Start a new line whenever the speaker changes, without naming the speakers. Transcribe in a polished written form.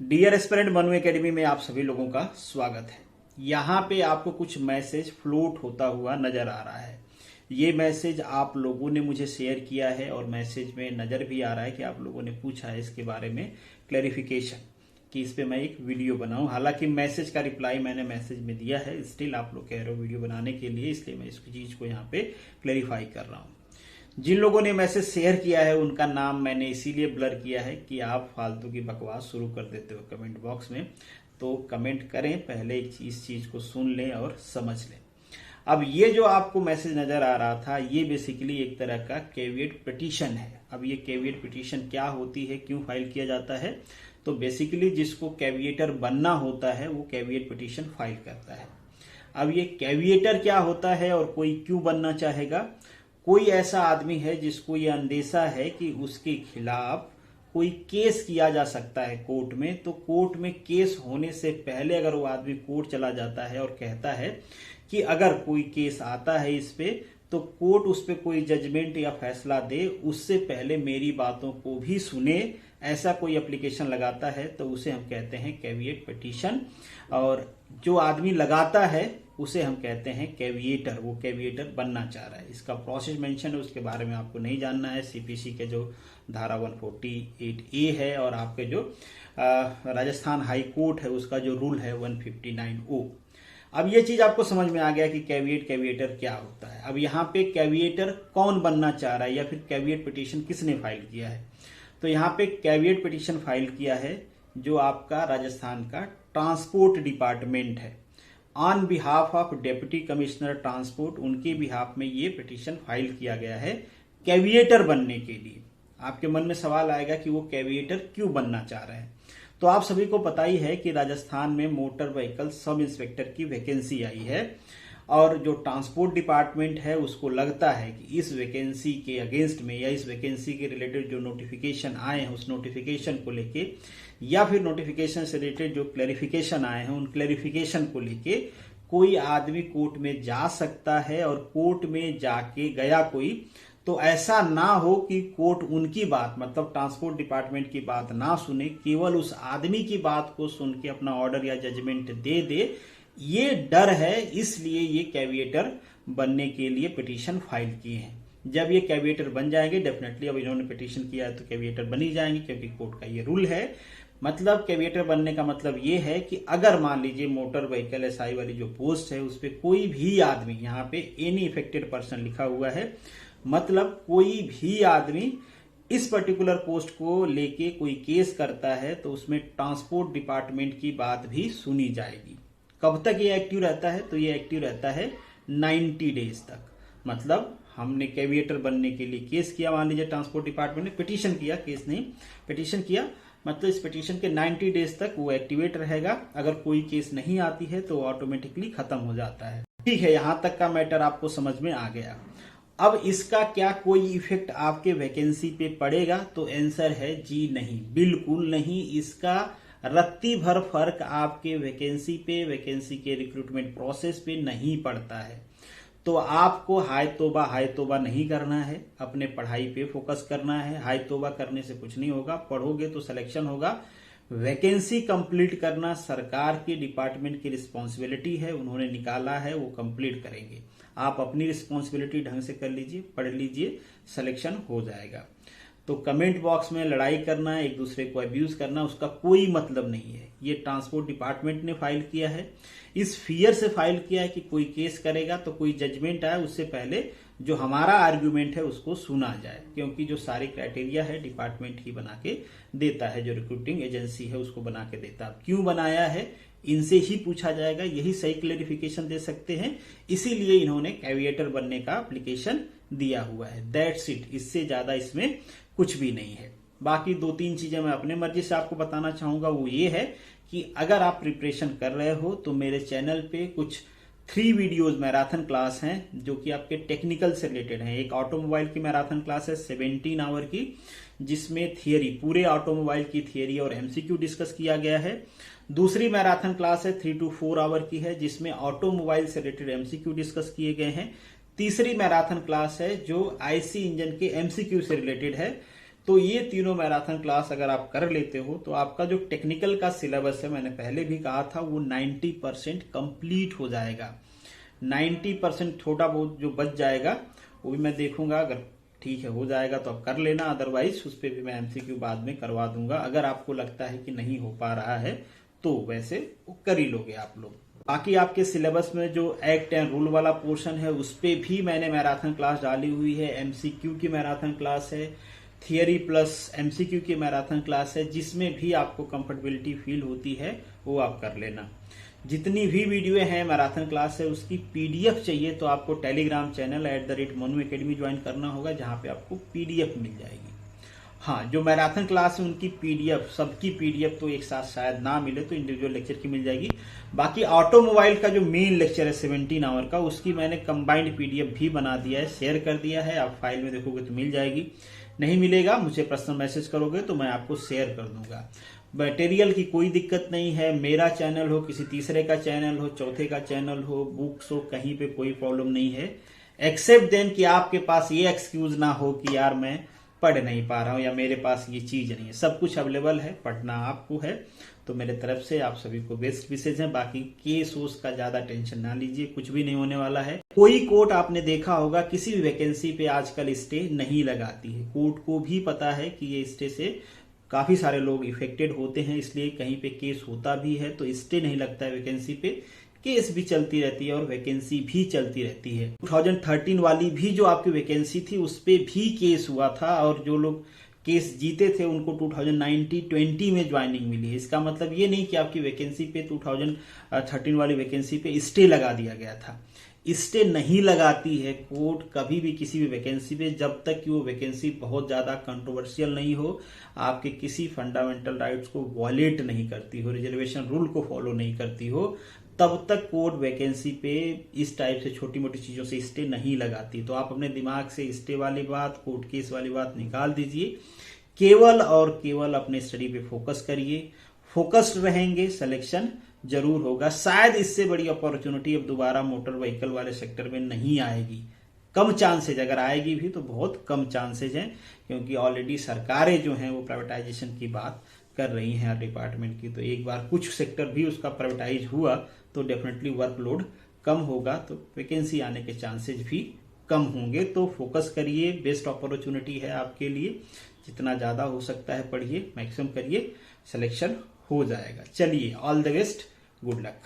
Dear aspirant बनू academy में आप सभी लोगों का स्वागत है। यहाँ पे आपको कुछ मैसेज फ्लोट होता हुआ नजर आ रहा है। ये मैसेज आप लोगों ने मुझे शेयर किया है और मैसेज में नजर भी आ रहा है कि आप लोगों ने पूछा है इसके बारे में क्लैरिफिकेशन कि इस पे मैं एक वीडियो बनाऊं। हालांकि मैसेज का रिप्लाई मैंने मैसेज में दिया है, स्टिल आप लोग कह रहे हो वीडियो बनाने के लिए, इसलिए मैं इस चीज को यहाँ पे क्लैरिफाई कर रहा हूँ। जिन लोगों ने मैसेज शेयर किया है उनका नाम मैंने इसीलिए ब्लर किया है कि आप फालतू की बकवास शुरू कर देते हो कमेंट बॉक्स में। तो कमेंट करें, पहले इस चीज को सुन लें और समझ लें। अब ये जो आपको मैसेज नजर आ रहा था, ये बेसिकली एक तरह का कैविएट पिटीशन है। अब ये कैविएट पिटीशन क्या होती है, क्यों फाइल किया जाता है? तो बेसिकली जिसको कैविएटर बनना होता है वो कैविएट पिटीशन फाइल करता है। अब ये कैविएटर क्या होता है और कोई क्यों बनना चाहेगा? कोई ऐसा आदमी है जिसको ये अंदेशा है कि उसके खिलाफ कोई केस किया जा सकता है कोर्ट में, तो कोर्ट में केस होने से पहले अगर वो आदमी कोर्ट चला जाता है और कहता है कि अगर कोई केस आता है इस पे तो कोर्ट उस पे कोई जजमेंट या फैसला दे, उससे पहले मेरी बातों को भी सुने, ऐसा कोई एप्लीकेशन लगाता है तो उसे हम कहते हैं कैविएट पिटीशन। और जो आदमी लगाता है उसे हम कहते हैं कैविएटर। वो कैविएटर बनना चाह रहा है। इसका प्रोसेस मेंशन है, उसके बारे में आपको नहीं जानना है। सीपीसी के जो धारा 148A है और आपके जो राजस्थान हाई कोर्ट है उसका जो रूल है 159O। अब ये चीज आपको समझ में आ गया कि कैविएटर क्या होता है। अब यहाँ पे कैविएटर कौन बनना चाह रहा है या फिर कैविएट पिटीशन किसने फाइल किया है? तो यहाँ पे कैविएट पिटीशन फाइल किया है जो आपका राजस्थान का ट्रांसपोर्ट डिपार्टमेंट है। On behalf of deputy commissioner transport, उनके बिहाफ में ये पिटीशन फाइल किया गया है कैविएटर बनने के लिए। आपके मन में सवाल आएगा कि वो कैविएटर क्यों बनना चाह रहे हैं। तो आप सभी को पता ही है कि राजस्थान में मोटर व्हीकल सब इंस्पेक्टर की वैकेंसी आई है और जो ट्रांसपोर्ट डिपार्टमेंट है उसको लगता है कि इस वैकेंसी के अगेंस्ट में या इस वैकेंसी के रिलेटेड जो नोटिफिकेशन आए हैं उस नोटिफिकेशन को लेके या फिर नोटिफिकेशन से रिलेटेड जो क्लैरिफिकेशन आए हैं उन क्लैरिफिकेशन को लेके कोई आदमी कोर्ट में जा सकता है। और कोर्ट में जाके गया कोई तो ऐसा ना हो कि कोर्ट उनकी बात मतलब ट्रांसपोर्ट डिपार्टमेंट की बात ना सुने, केवल उस आदमी की बात को सुन के अपना ऑर्डर या जजमेंट दे दे। ये डर है, इसलिए ये कैविएटर बनने के लिए पिटीशन फाइल किए हैं। जब ये कैविएटर बन जाएंगे, डेफिनेटली अब इन्होंने पिटीशन किया है तो कैविएटर बन ही जाएंगे क्योंकि कोर्ट का ये रूल है। मतलब कैविएटर बनने का मतलब ये है कि अगर मान लीजिए मोटर व्हीकल एसआई वाली जो पोस्ट है उस पर कोई भी आदमी, यहाँ पे एनी इफेक्टेड पर्सन लिखा हुआ है, मतलब कोई भी आदमी इस पर्टिकुलर पोस्ट को लेके कोई केस करता है तो उसमें ट्रांसपोर्ट डिपार्टमेंट की बात भी सुनी जाएगी। कब तक ये एक्टिव रहता है? तो ये एक्टिव रहता है 90 डेज तक। मतलब हमने कैविएटर बनने के लिए केस किया, मान लीजिए ट्रांसपोर्ट डिपार्टमेंट ने पिटीशन किया, केस नहीं पिटीशन किया, मतलब इस पिटीशन के 90 डेज तक वो एक्टिवेट रहेगा। अगर कोई केस नहीं आती है तो ऑटोमेटिकली खत्म हो जाता है। ठीक है, यहां तक का मैटर आपको समझ में आ गया। अब इसका क्या कोई इफेक्ट आपके वैकेंसी पे पड़ेगा? तो आंसर है जी नहीं, बिल्कुल नहीं। इसका रत्ती भर फर्क आपके वैकेंसी पे, वैकेंसी के रिक्रूटमेंट प्रोसेस पे नहीं पड़ता है। तो आपको हाय तोबा नहीं करना है, अपने पढ़ाई पे फोकस करना है। हाय तोबा करने से कुछ नहीं होगा, पढ़ोगे तो सिलेक्शन होगा। वैकेंसी कंप्लीट करना सरकार की डिपार्टमेंट की रिस्पॉन्सिबिलिटी है, उन्होंने निकाला है, वो कंप्लीट करेंगे। आप अपनी रिस्पॉन्सिबिलिटी ढंग से कर लीजिए, पढ़ लीजिए, सिलेक्शन हो जाएगा। तो कमेंट बॉक्स में लड़ाई करना, एक दूसरे को अब्यूज करना, उसका कोई मतलब नहीं है। ये ट्रांसपोर्ट डिपार्टमेंट ने फाइल किया है, इस फियर से फाइल किया है कि कोई केस करेगा तो कोई जजमेंट आए उससे पहले जो हमारा आर्ग्यूमेंट है उसको सुना जाए, क्योंकि जो सारी क्राइटेरिया है डिपार्टमेंट ही बना के देता है, जो रिक्रूटिंग एजेंसी है उसको बना के देता है। क्यों बनाया है इनसे ही पूछा जाएगा, यही सही क्लेरिफिकेशन दे सकते हैं। इसीलिए इन्होंने कैविएटर बनने का एप्लीकेशन दिया हुआ है, दैट्स इट। इससे ज्यादा इसमें कुछ भी नहीं है। बाकी 2-3 चीजें मैं अपने मर्जी से आपको बताना चाहूंगा, वो ये है कि अगर आप प्रिपरेशन कर रहे हो तो मेरे चैनल पे कुछ 3 वीडियोस मैराथन क्लास हैं जो कि आपके टेक्निकल से रिलेटेड हैं। एक ऑटोमोबाइल की मैराथन क्लास है 17 आवर की, जिसमें थियरी, पूरे ऑटोमोबाइल की थियरी और एमसीक्यू डिस्कस किया गया है। दूसरी मैराथन क्लास है 3 to 4 आवर की है, जिसमें ऑटोमोबाइल से रिलेटेड एमसीक्यू डिस्कस किए गए हैं। तीसरी मैराथन क्लास है जो आईसी इंजन के एमसीक्यू से रिलेटेड है। तो ये तीनों मैराथन क्लास अगर आप कर लेते हो तो आपका जो टेक्निकल का सिलेबस है, मैंने पहले भी कहा था, वो 90% कंप्लीट हो जाएगा। 90% थोड़ा बहुत जो बच जाएगा वो भी मैं देखूंगा, अगर ठीक है हो जाएगा तो आप कर लेना, अदरवाइज उस पर भी मैं एमसीक्यू बाद में करवा दूंगा। अगर आपको लगता है कि नहीं हो पा रहा है तो वैसे वो कर ही लोगे आप लोग। बाकी आपके सिलेबस में जो एक्ट एंड रूल वाला पोर्शन है उस पे भी मैंने मैराथन क्लास डाली हुई है। एमसीक्यू की मैराथन क्लास है, थियरी प्लस एमसीक्यू की मैराथन क्लास है, जिसमें भी आपको कंफर्टेबिलिटी फील होती है वो आप कर लेना। जितनी भी वीडियो है मैराथन क्लास है उसकी पीडीएफ चाहिए तो आपको Telegram channel @Manu academy join करना होगा, जहां पे आपको पीडीएफ मिल जाएगी। हाँ, जो मैराथन क्लास है उनकी पीडीएफ, सबकी पीडीएफ तो एक साथ शायद ना मिले, तो इंडिविजुअल लेक्चर की मिल जाएगी। बाकी ऑटोमोबाइल का जो मेन लेक्चर है 17 आवर का, उसकी मैंने कंबाइंड पीडीएफ भी बना दिया है, शेयर कर दिया है। आप फाइल में देखोगे तो मिल जाएगी, नहीं मिलेगा मुझे पर्सनल मैसेज करोगे तो मैं आपको शेयर कर दूंगा। मटेरियल की कोई दिक्कत नहीं है, मेरा चैनल हो, किसी तीसरे का चैनल हो, चौथे का चैनल हो, बुक्स हो, कहीं पे कोई प्रॉब्लम नहीं है। एक्सेप्ट देन कि आपके पास ये एक्सक्यूज ना हो कि यार मैं पढ़ नहीं पा रहा हूं या मेरे पास ये चीज नहीं है। सब कुछ अवेलेबल है, पढ़ना आपको है। तो मेरे तरफ से आप सभी को बेस्ट विशेष है। बाकी केस वोस का ज्यादा टेंशन ना लीजिए, कुछ भी नहीं होने वाला है। कोई कोर्ट आपने देखा होगा किसी भी वैकेंसी पे आजकल स्टे नहीं लगाती है। कोर्ट को भी पता है कि ये स्टे से काफी सारे लोग इफेक्टेड होते हैं, इसलिए कहीं पे केस होता भी है तो स्टे नहीं लगता है वैकेंसी पे, केस भी चलती रहती है और वैकेंसी भी चलती रहती है। 2013 वाली भी जो आपकी वैकेंसी थी उस पे भी केस हुआ था, और जो लोग केस जीते थे उनको 2019-20 में ज्वाइनिंग मिली है। इसका मतलब ये नहीं कि आपकी वैकेंसी पे 2013 वाली वैकेंसी पे स्टे लगा दिया गया था। स्टे नहीं लगाती है कोर्ट कभी भी किसी भी वैकेंसी पे, जब तक कि वो वैकेंसी बहुत ज्यादा कंट्रोवर्शियल नहीं हो, आपके किसी फंडामेंटल राइट्स को वॉलेट नहीं करती हो, रिजर्वेशन रूल को फॉलो नहीं करती हो, तब तक कोर्ट वैकेंसी पे इस टाइप से छोटी मोटी चीजों से स्टे नहीं लगाती। तो आप अपने दिमाग से स्टे वाली बात, कोर्ट केस वाली बात निकाल दीजिए। केवल और केवल अपने स्टडी पे फोकस करिए। फोकस्ड रहेंगे, सिलेक्शन जरूर होगा। शायद इससे बड़ी अपॉर्चुनिटी अब दोबारा मोटर व्हीकल वाले सेक्टर में नहीं आएगी, कम चांसेज, अगर आएगी भी तो बहुत कम चांसेज हैं, क्योंकि ऑलरेडी सरकारें जो हैं वो प्राइवेटाइजेशन की बात कर रही हैं हर डिपार्टमेंट की। तो एक बार कुछ सेक्टर भी उसका प्राइवेटाइज हुआ तो डेफिनेटली वर्कलोड कम होगा, तो वैकेंसी आने के चांसेज भी कम होंगे। तो फोकस करिए, बेस्ट अपॉर्चुनिटी है आपके लिए। जितना ज्यादा हो सकता है पढ़िए, मैक्सिमम करिए, सिलेक्शन हो जाएगा। चलिए, all the best, good luck.